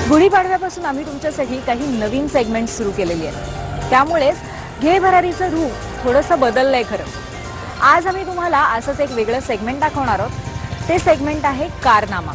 गुढीपाडव्यापासून आम्ही तुमच्यासाठी काही नवीन सेगमेंट सुरू केलेली आहेत. त्यामुळेच घे भरारीचं रूप थोडंसं बदललंय खरं. आज आम्ही तुम्हाला असंच एक वेगळं सेगमेंट दाखवणार आहोत. ते सेगमेंट आहे कारनामा.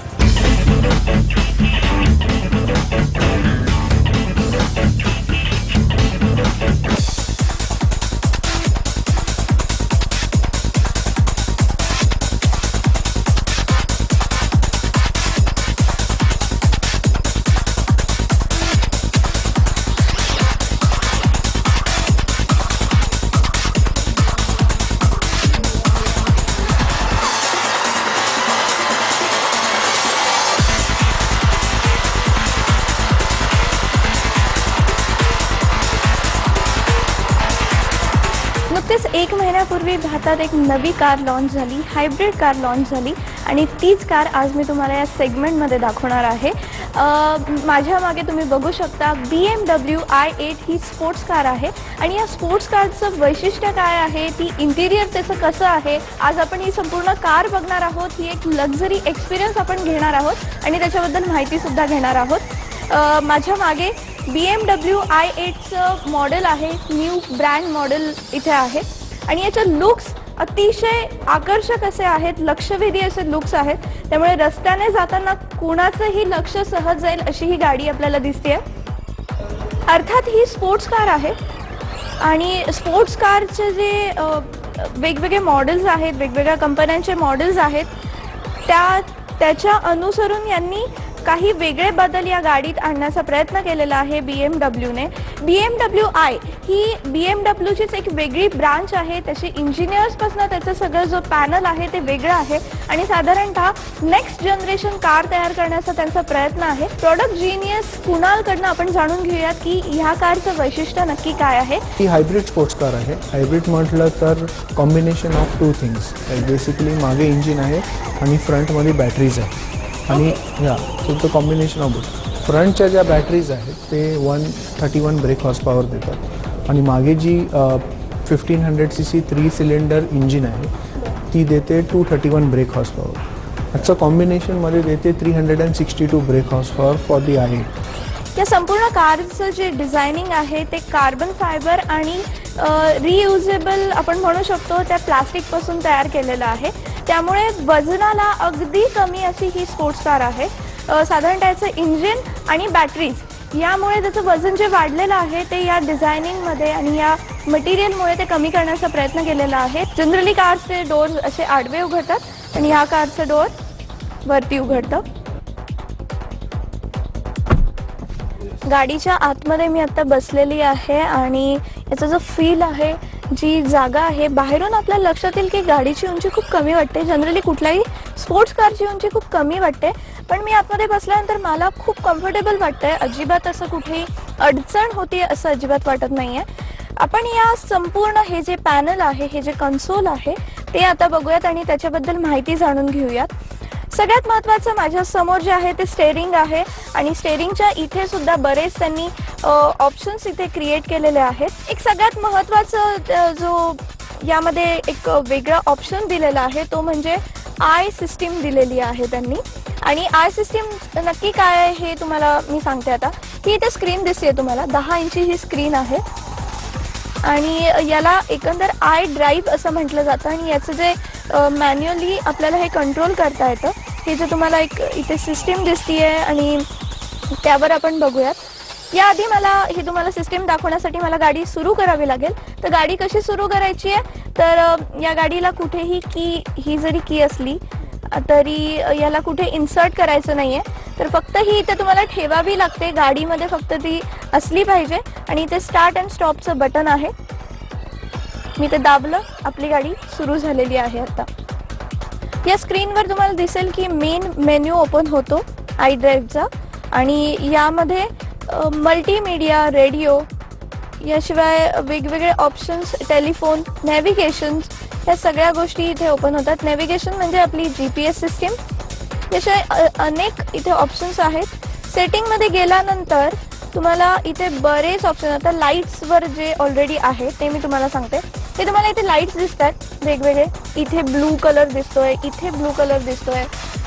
नुकतेच 1 महिन्यापूर्वी भारतात एक नवी कार लॉन्च झाली, हायब्रिड कार लॉन्च झाली आणि तीच कार आज मी तुम्हाला या सेगमेंटमध्ये दाखवणार आहे. माझ्या मागे तुम्ही बघू शकता BMW i8 ही स्पोर्ट्स कार आहे आणि या स्पोर्ट्स कारचं वैशिष्ट्य काय आहे, ती इंटिरियर त्याचं कसं आहे, आज आपण ही संपूर्ण कार बघणार आहोत. ही एक लक्झरी एक्सपिरियन्स आपण घेणार आहोत आणि त्याच्याबद्दल माहितीसुद्धा घेणार आहोत. माझ्या मागे BMW i8चं मॉडेल आहे, न्यू ब्रँड मॉडेल इथे आहे आणि याचे लुक्स अतिशय आकर्षक असे आहेत, लक्षवेधी असे लुक्स आहेत. त्यामुळे रस्त्याने जाताना कुणाचंही लक्ष सहज जाईल अशी ही गाडी आपल्याला दिसते. अर्थात ही स्पोर्ट्स कार आहे आणि स्पोर्ट्स कारचे जे वेगवेगळे मॉडेल्स आहेत, वेगवेगळ्या कंपन्यांचे मॉडेल्स आहेत, त्याच्या अनुसरून यांनी काही वेगळे बदल या गाडीत आणण्याचा प्रयत्न केलेला आहे BMWने. BMW i ही BMWचीच एक वेगळी ब्रांच आहे. त्याचे इंजिनियर्सपासून त्याचं सगळं जो पॅनल आहे ते वेगळं आहे आणि साधारणतः नेक्स्ट जनरेशन कार तयार करण्याचा त्यांचा प्रयत्न आहे. प्रोडक्ट जीनियस कुणालकडनं आपण जाणून घेऊयात की ह्या कारचं वैशिष्ट्य नक्की काय आहे. ही हायब्रिड स्पोर्ट्स कार आहे. हायब्रिड म्हटलं तर कॉम्बिनेशन ऑफ 2 थिंग्स. बेसिकली मागे इंजिन आहे आणि फ्रंटमध्ये बॅटरीज आहे आणि सो द कॉम्बिनेशन ऑफ फ्रंटच्या ज्या बॅटरीज आहेत ते 131 ब्रेक हॉर्स पॉवर देतात आणि मागे जी 1500cc 3 सिलेंडर इंजिन आहे ती देते 231 ब्रेक हॉर्स पॉवर. याचं कॉम्बिनेशनमध्ये देते 362 break horse power for the i8. या संपूर्ण कारचं जे डिझायनिंग आहे ते कार्बन फायबर आणि रियुजेबल आपण म्हणू शकतो त्या प्लास्टिकपासून तयार केलेलं आहे. त्यामुळे वजनाला अगदी कमी अशी ही स्पोर्ट्स कार आहे. साधारणतः याचं इंजिन आणि बॅटरीज यामुळे त्याचं वजन जे वाढलेलं आहे ते या डिझायनिंगमध्ये आणि या मटेरियलमुळे ते कमी करण्याचा प्रयत्न केलेला आहे. जनरली कारचे डोअर असे आडवे उघडतात आणि ह्या कारचं डोअर वरती उघडतं. गाडीच्या आतमध्ये मी आता बसलेली आहे आणि याचा जो फील आहे, जी जागा आहे, बाहेरून आपल्याला लक्षात येईल की गाडीची उंची खूप कमी वाटते. जनरली कुठल्याही स्पोर्ट्स कारची उंची खूप कमी वाटते, पण मी आतमध्ये बसल्यानंतर मला खूप कम्फर्टेबल वाटतंय. अजिबात असं कुठेही अडचण होती असं अजिबात वाटत नाहीये. आपण या संपूर्ण हे जे पॅनल आहे, हे जे कन्सोल आहे ते आता बघूयात आणि त्याच्याबद्दल माहिती जाणून घेऊयात. सगळ्यात महत्त्वाचं माझ्या समोर जे आहे ते स्टेअरिंग आहे आणि स्टेअरिंगच्या इथे सुद्धा बरेच त्यांनी ऑप्शन्स इथे क्रिएट केलेले आहेत. एक सगळ्यात महत्त्वाचं जो यामध्ये एक वेगळा ऑप्शन दिलेला आहे तो म्हणजे आय सिस्टीम दिलेली आहे त्यांनी. आणि आय सिस्टीम नक्की काय आहे हे तुम्हाला मी सांगते आता. ही इथे स्क्रीन दिसते तुम्हाला, 10 इंची ही स्क्रीन आहे आणि याला एकंदर आय ड्राईव्ह असं म्हटलं जातं आणि याचं जे मॅन्युअली आपल्याला हे कंट्रोल करता येतं. हे जे तुम्हाला एक इथे सिस्टीम दिसतीये आणि त्यावर आपण बघूयात. याआधी मला ही तुम्हाला सिस्टीम दाखवण्यासाठी मला गाडी सुरू करावी लागेल. तर गाडी कशी सुरू करायची आहे, तर या गाडीला कुठेही की ही जरी की असली तरी याला कुठे इन्सर्ट करायचं नाही आहे, तर फक्त ही इथे तुम्हाला ठेवावी लागते. गाडीमध्ये फक्त ती असली पाहिजे आणि इथे स्टार्ट अँड स्टॉपचं बटन आहे. मी ते दाबलं, आपली गाडी सुरू झालेली आहे. आता या स्क्रीनवर तुम्हाला दिसेल की मेन मेन्यू ओपन होतो आय ड्राईव्हचा आणि यामध्ये मल्टीमीडिया, रेडिओ, याशिवाय वेगवेगळे ऑप्शन्स, टेलिफोन, नॅव्हिगेशन्स, या सगळ्या गोष्टी इथे ओपन होतात. नॅव्हिगेशन म्हणजे आपली GPS सिस्टीम. याशिवाय अनेक इथे ऑप्शन्स आहेत. सेटिंगमध्ये गेल्यानंतर तुम्हाला इथे बरेच ऑप्शन. आता लाईट्सवर जे ऑलरेडी आहे ते मी तुम्हाला सांगते. हे तुम्हाला इथे लाईट्स दिसतात वेगवेगळे, इथे ब्लू कलर दिसतोय, इथे ब्लू कलर दिसतोय.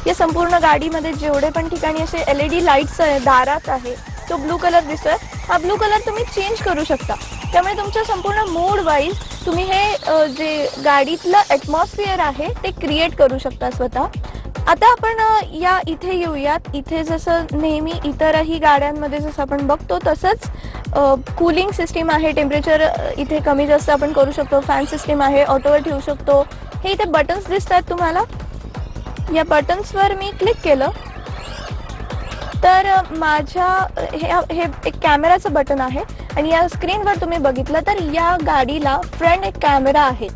या संपूर्ण गाडीमध्ये जेवढे पण ठिकाणी असे LED लाईट्स दारात आहे तो ब्लू कलर दिसतोय. हा ब्लू कलर तुम्ही चेंज करू शकता. त्यामुळे तुमच्या संपूर्ण मूड वाईज तुम्ही हे जे गाडीतलं ॲटमॉस्फिअर आहे ते क्रिएट करू शकता स्वतः. आता आपण या इथे येऊयात. इथे जसं नेहमी इतरही गाड्यांमध्ये जसं आपण बघतो तसंच कूलिंग सिस्टीम आहे. टेम्परेचर इथे कमी जास्त आपण करू शकतो. फॅन सिस्टीम आहे, ऑटोवर ठेवू शकतो. हे इथे बटन्स दिसतात तुम्हाला. या बटन्सवर मी क्लिक केलं तर माझ्या हे एक कॅमेराचं बटन आहे आणि या स्क्रीनवर तुम्ही बघितलं तर या गाडीला फ्रंट एक कॅमेरा आहे.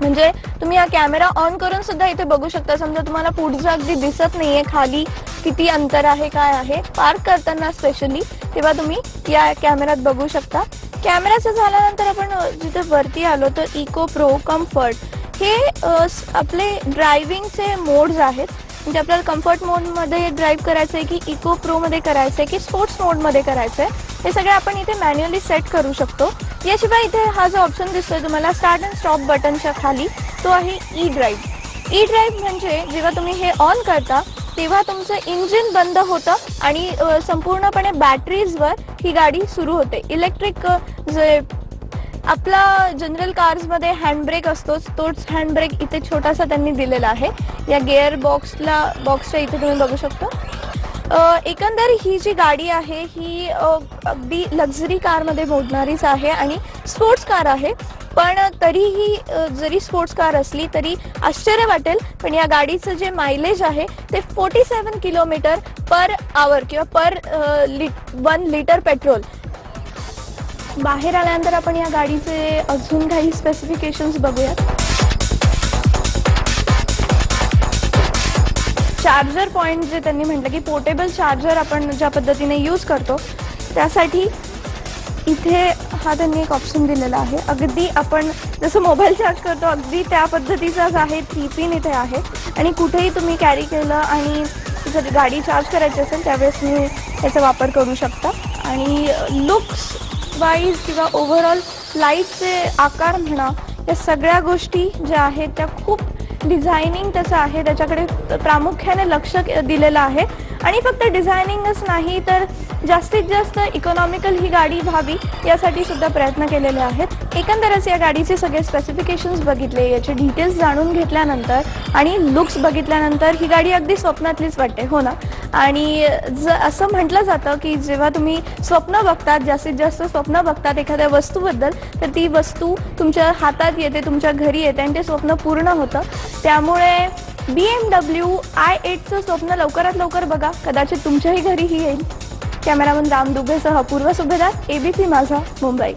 म्हणजे तुम्ही हा कॅमेरा ऑन करून सुद्धा इथे बघू शकता. समजा तुम्हाला पुढचं अगदी दिसत नाहीये खाली किती अंतर आहे, काय आहे, पार्क करताना स्पेशली, तेव्हा तुम्ही या कॅमेऱ्यात बघू शकता. कॅमेराचं झाल्यानंतर आपण जिथे वरती आलो तर इको प्रो, कम्फर्ट हे आपले ड्रायव्हिंगचे मोड्स आहेत. म्हणजे आपल्याला कम्फर्ट मोडमध्ये ड्राईव्ह करायचं आहे की इको प्रोमध्ये करायचं आहे की स्पोर्ट्स मोडमध्ये करायचं आहे, हे सगळं आपण इथे मॅन्युअली सेट करू शकतो. याशिवाय इथे हा जो ऑप्शन दिसतोय तुम्हाला स्टार्ट अँड स्टॉप बटनच्या खाली, तो आहे ई ड्राईव्ह. ई ड्राईव्ह म्हणजे जेव्हा तुम्ही हे ऑन करता तेव्हा तुमचं इंजिन बंद होतं आणि संपूर्णपणे बॅटरीजवर ही गाडी सुरू होते. इलेक्ट्रिक जे आपला जनरल कार्समध्ये हँडब्रेक असतोच, तोच हँडब्रेक इथे छोटासा त्यांनी दिलेला आहे. या गिअर बॉक्सच्या इथे तुम्ही बघू शकता. एकंदर ही जी गाडी आहे ही अगदी लक्झरी कारमध्ये मोडणारीच आहे आणि स्पोर्ट्स कार आहे. पण तरीही जरी स्पोर्ट्स कार असली तरी आश्चर्य वाटेल, पण या गाडीचं जे मायलेज आहे ते 47 किलोमीटर पर आवर किंवा पर 1 लिटर पेट्रोल. बाहेर आल्यानंतर आपण या गाडीचे अजून काही स्पेसिफिकेशन्स बघूयात. चार्जर पॉईंट जे त्यांनी म्हटलं की पोर्टेबल चार्जर आपण ज्या पद्धतीने यूज करतो त्यासाठी इथे हा त्यांनी एक ऑप्शन दिलेला आहे. अगदी आपण जसं मोबाईल चार्ज करतो अगदी त्या पद्धतीचाच आहे. 3 पिन इथे आहे आणि कुठेही तुम्ही कॅरी केलं आणि जर गाडी चार्ज करायची असेल त्यावेळेस तुम्ही याचा वापर करू शकता. आणि लुक्स वाईज किंवा ओव्हरऑल लाईटचे आकार म्हणा, या सगळ्या गोष्टी ज्या आहेत त्या खूप डिझायनिंग तसं आहे, त्याच्याकडे प्रामुख्याने लक्ष दिलेलं आहे. आणि फक्त डिझायनिंगच नाही तर जास्तीत जास्त इकॉनॉमिकल ही गाडी व्हावी यासाठी सुद्धा प्रयत्न केलेले आहेत. एकंदरच या गाडीचे सगळे स्पेसिफिकेशन्स बघितले, याचे डिटेल्स जाणून घेतल्यानंतर आणि लुक्स बघितल्यानंतर ही गाडी अगदी स्वप्नातलीच वाटते, हो ना. आणि असं म्हटलं जातं की जेव्हा तुम्ही स्वप्न बघतात, जास्तीत जास्त स्वप्न बघतात एखाद्या वस्तूबद्दल, तर ती वस्तू तुमच्या हातात येते, तुमच्या घरी येते आणि ते स्वप्न पूर्ण होतं. त्यामुळे BMW i8चं स्वप्न लवकरात लवकर बघा, कदाचित तुमच्याही घरीही येईल. कॅमेरामन राम दुबेसह पूर्व सुभेदार, ABC माझा, मुंबई.